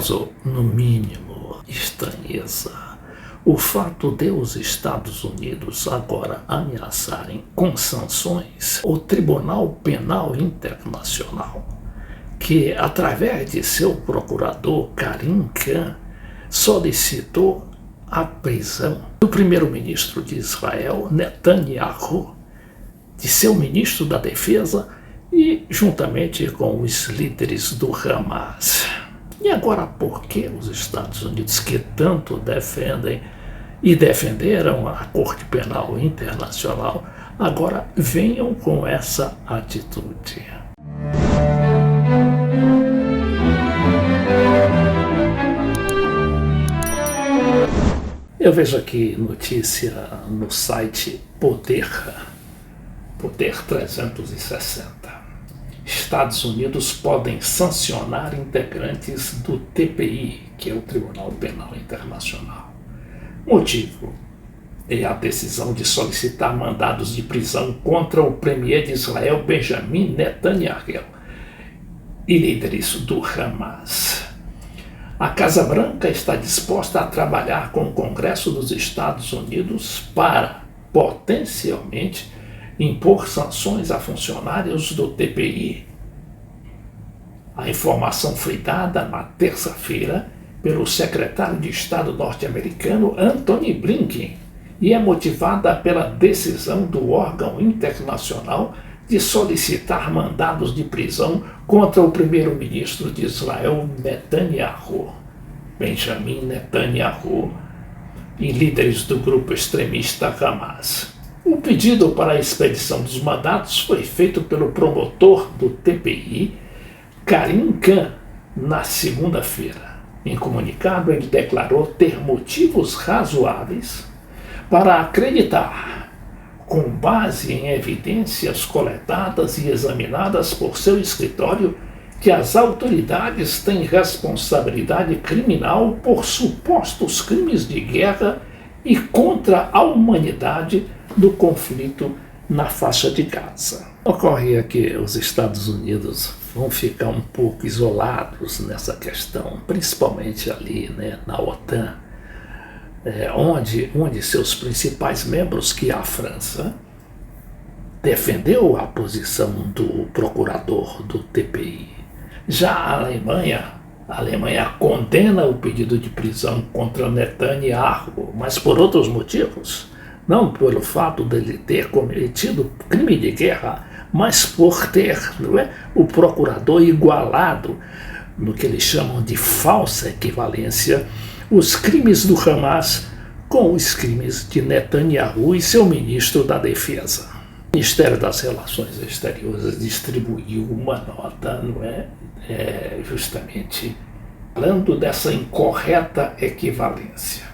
causou, no mínimo, estranheza o fato de os Estados Unidos agora ameaçarem com sanções o Tribunal Penal Internacional, que, através de seu procurador Karim Khan, solicitou a prisão do primeiro-ministro de Israel, Netanyahu, de seu ministro da Defesa e juntamente com os líderes do Hamas. E agora, por que os Estados Unidos, que tanto defendem e defenderam a Corte Penal Internacional, agora venham com essa atitude? Eu vejo aqui notícia no site Poder 360. Estados Unidos podem sancionar integrantes do TPI, que é o Tribunal Penal Internacional. Motivo é a decisão de solicitar mandados de prisão contra o premier de Israel, Benjamin Netanyahu, e líderes do Hamas. A Casa Branca está disposta a trabalhar com o Congresso dos Estados Unidos para, potencialmente, impor sanções a funcionários do TPI. A informação foi dada na terça-feira pelo secretário de Estado norte-americano Antony Blinken e é motivada pela decisão do órgão internacional de solicitar mandados de prisão contra o primeiro-ministro de Israel, Benjamin Netanyahu, e líderes do grupo extremista Hamas. O pedido para a expedição dos mandatos foi feito pelo promotor do TPI, Karim Khan, na segunda-feira. Em comunicado, ele declarou ter motivos razoáveis para acreditar, com base em evidências coletadas e examinadas por seu escritório, que as autoridades têm responsabilidade criminal por supostos crimes de guerra e contra a humanidade do conflito na faixa de Gaza. Ocorre que os Estados Unidos vão ficar um pouco isolados nessa questão, principalmente ali, na OTAN, onde seus principais membros, que é a França, defendeu a posição do procurador do TPI. Já a Alemanha condena o pedido de prisão contra Netanyahu, mas por outros motivos. Não pelo fato dele ter cometido crime de guerra, mas por ter o procurador igualado, no que eles chamam de falsa equivalência, os crimes do Hamas com os crimes de Netanyahu e seu ministro da Defesa. O Ministério das Relações Exteriores distribuiu uma nota, justamente falando dessa incorreta equivalência.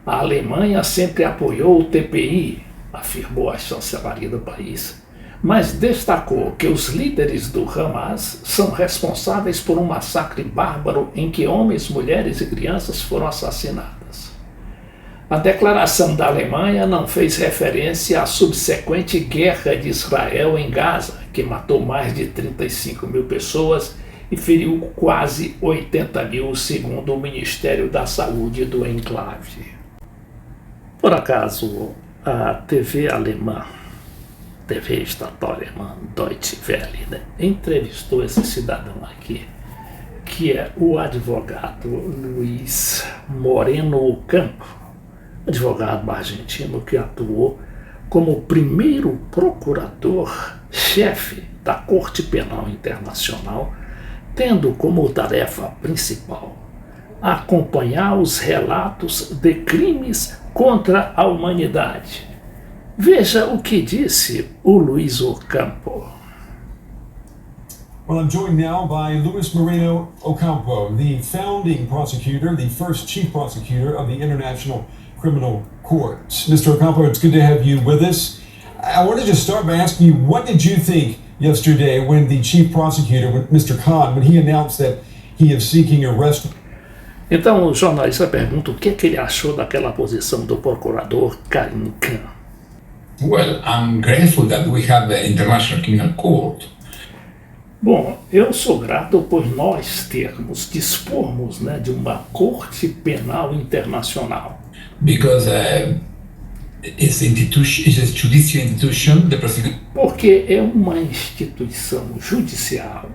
A Alemanha sempre apoiou o TPI, afirmou a chancelaria do país, mas destacou que os líderes do Hamas são responsáveis por um massacre bárbaro em que homens, mulheres e crianças foram assassinadas. A declaração da Alemanha não fez referência à subsequente guerra de Israel em Gaza, que matou mais de 35 mil pessoas e feriu quase 80 mil, segundo o Ministério da Saúde do enclave. Por acaso, a TV alemã, TV estatal alemã, Deutsche Welle, entrevistou esse cidadão aqui, que é o advogado Luiz Moreno Ocampo, advogado argentino que atuou como primeiro procurador-chefe da Corte Penal Internacional, tendo como tarefa principal acompanhar os relatos de crimes contra a humanidade. Veja o que disse o Luiz Ocampo. Well, I'm joined now by Luis Moreno Ocampo, the founding prosecutor, the first chief prosecutor of the International Criminal Court. Mr. Ocampo, it's good to have you with us. I wanted to start by asking you, what did you think yesterday when the chief prosecutor, Mr. Khan, when he announced that he is seeking arrest? Então o jornalista pergunta o que ele achou daquela posição do procurador Karim Khan. Well, I'm grateful that we have the International Criminal Court. Bom, eu sou grato por nós dispormos, né, de uma Corte Penal Internacional. because it's a judicial institution. The prosecutor Porque é uma instituição judicial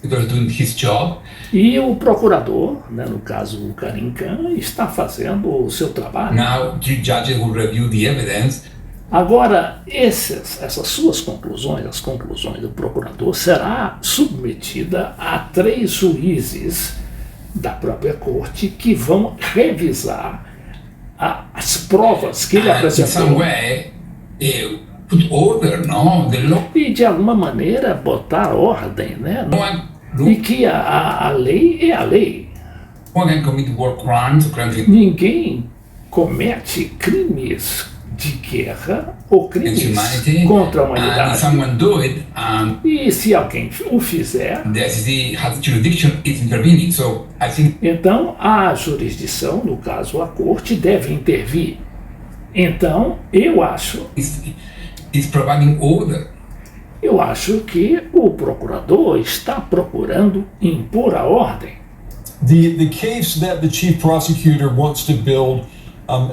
is doing his job, e o procurador, né, no caso o Karim Khan, está fazendo o seu trabalho. now three judges will review the evidence. Agora, essas suas conclusões, as conclusões do procurador, será submetida a 3 juízes da própria corte que vão revisar as provas que ele And in some apresentou way, put order, no? The law. e, de alguma maneira, botar ordem, né? No one, E que a lei é a lei. no one can commit war crimes, Ninguém comete crimes de guerra ou crimes against humanity. contra a And if humanidade. someone do it, E se alguém o fizer, the SEC has jurisdiction, it's intervening. So I think então a jurisdição, no caso a corte, deve intervir. Então, eu acho it's providing order. que o procurador está procurando impor a ordem. The case that the chief prosecutor wants to build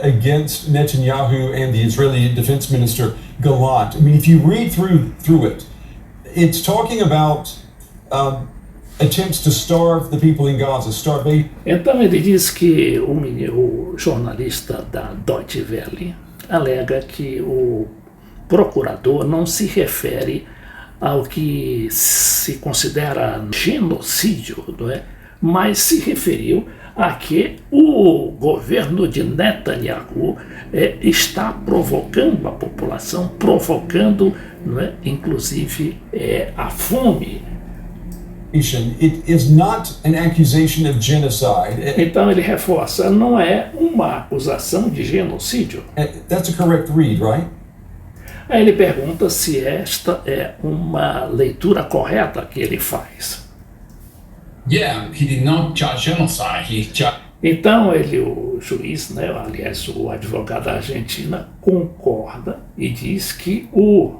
against Netanyahu and the Israeli defense minister Gallant. I mean, if you read through it, it's talking about attempts to starve the people in Gaza, starvation. Então ele diz que o jornalista da Deutsche Welle alega que o procurador não se refere ao que se considera genocídio, não é? Mas se referiu a que o governo de Netanyahu está provocando a população, provocando, não é, inclusive, a fome. It is not an accusation of genocide. Então ele reforça, não é uma acusação de genocídio. That's a correct read, right? Aí ele pergunta se esta é uma leitura correta que ele faz. Yeah, he did not charge genocide. He charged. Então o juiz, né, aliás o advogado da Argentina, concorda e diz que o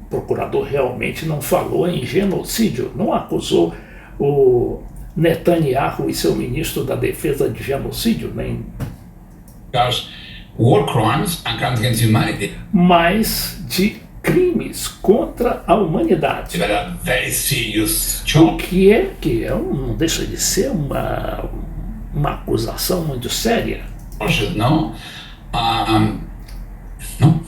procurador realmente não falou em genocídio, não acusou o Netanyahu e seu ministro da Defesa de genocídio, nem War crimes and crimes against humanity. mas de crimes contra a humanidade. But a very serious O charge. que não deixa de ser uma acusação muito séria. No? No?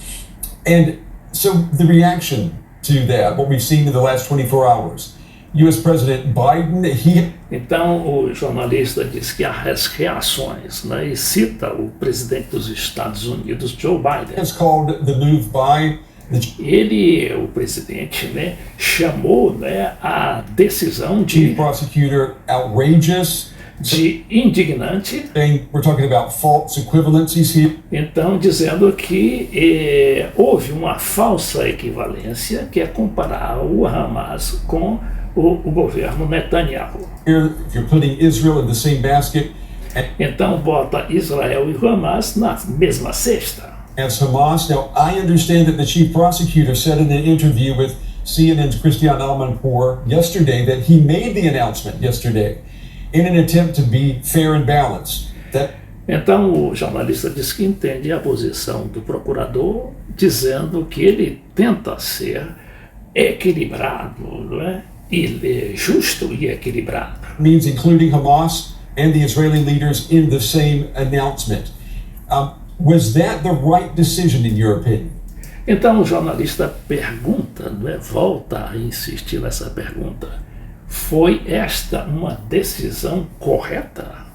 And so the reaction to that, what we've seen in the last 24 hours, U.S. President Biden, Então o jornalista diz que as reações, né, e cita o presidente dos Estados Unidos, Joe Biden. has called the move by the O presidente, né, chamou, né, a decisão chief prosecutor outrageous, de indignante, saying we're talking about false equivalencies here. então dizendo que houve uma falsa equivalência, que é comparar o Hamas com o governo Netanyahu. Here, if you're putting Israel in the same basket Então bota Israel e Hamas na mesma cesta. as Hamas. Now, I understand that the chief prosecutor said in an interview with CNN's Christian Amanpour yesterday that he made the announcement yesterday in an attempt to be fair and balanced. That Então o jornalista diz que entende a posição do procurador, dizendo que ele tenta ser equilibrado, não é? Justo e equilibrado. means including Hamas and the Israeli leaders in the same announcement. Was that the right decision, in your opinion? Então o jornalista pergunta, não é? Volta a insistir nessa pergunta. Foi esta uma decisão correta?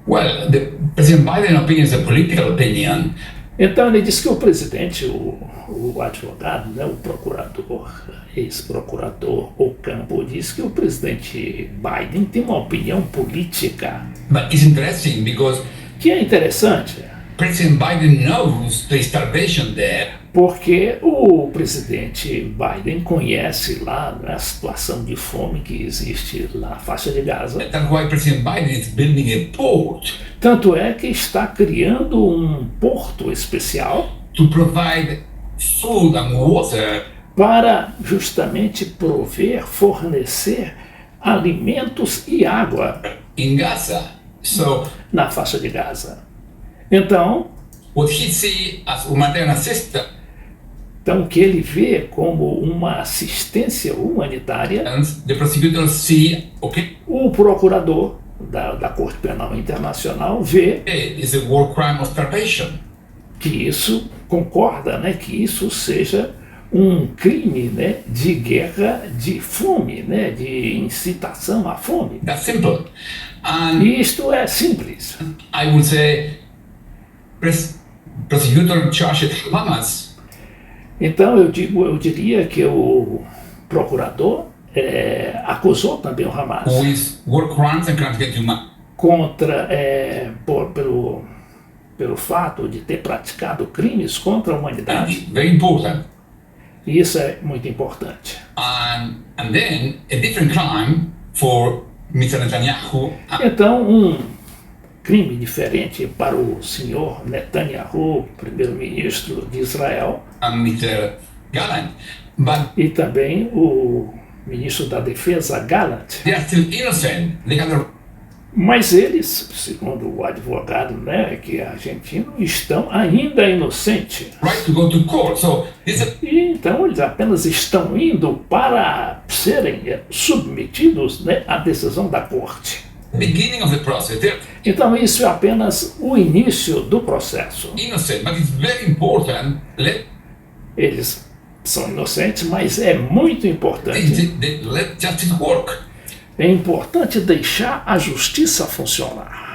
Well, the President Biden's opinion is a political opinion. Então ele diz que o presidente, o advogado, né, o procurador, ex-procurador Ocampo, diz que o presidente Biden tem uma opinião política, But it's interesting because que é interessante, President Biden knows the starvation there. porque o presidente Biden conhece lá, né, a situação de fome que existe lá na faixa de Gaza. That's why President Biden is building a port Tanto é que está criando um porto especial to provide food and water para justamente prover, fornecer alimentos e água in Gaza. So na faixa de Gaza. Então, what he see as humanitarian assistance, o que ele vê como uma assistência humanitária, the prosecutors see, okay, o procurador da Corte Penal Internacional vê is a war crime of starvation. que isso concorda, né, que isso seja um crime, né, de guerra, de fome, né, de incitação à fome. That's simple. And E isto é simples. I would say prosecutor charged Hamas Então eu diria que o procurador acusou também o Hamas with war crimes and crimes against humanity. contra pelo fato de ter praticado crimes contra a humanidade. Very important. E isso é muito importante. And then a different crime for Mr. Netanyahu Então, crime diferente para o senhor Netanyahu, primeiro-ministro de Israel, and Mr. Gallant, but e também o ministro da Defesa, Gallant. they are still innocent. They have the Mas eles, segundo o advogado, né, que é argentino, estão ainda inocentes. right to go to court. So this is E então eles apenas estão indo para serem submetidos, né, à decisão da corte. the beginning of the process. They're Então isso é apenas o início do processo. innocent, but it's very important. Eles são inocentes, mas é muito importante. Let justice work. É importante deixar a justiça funcionar.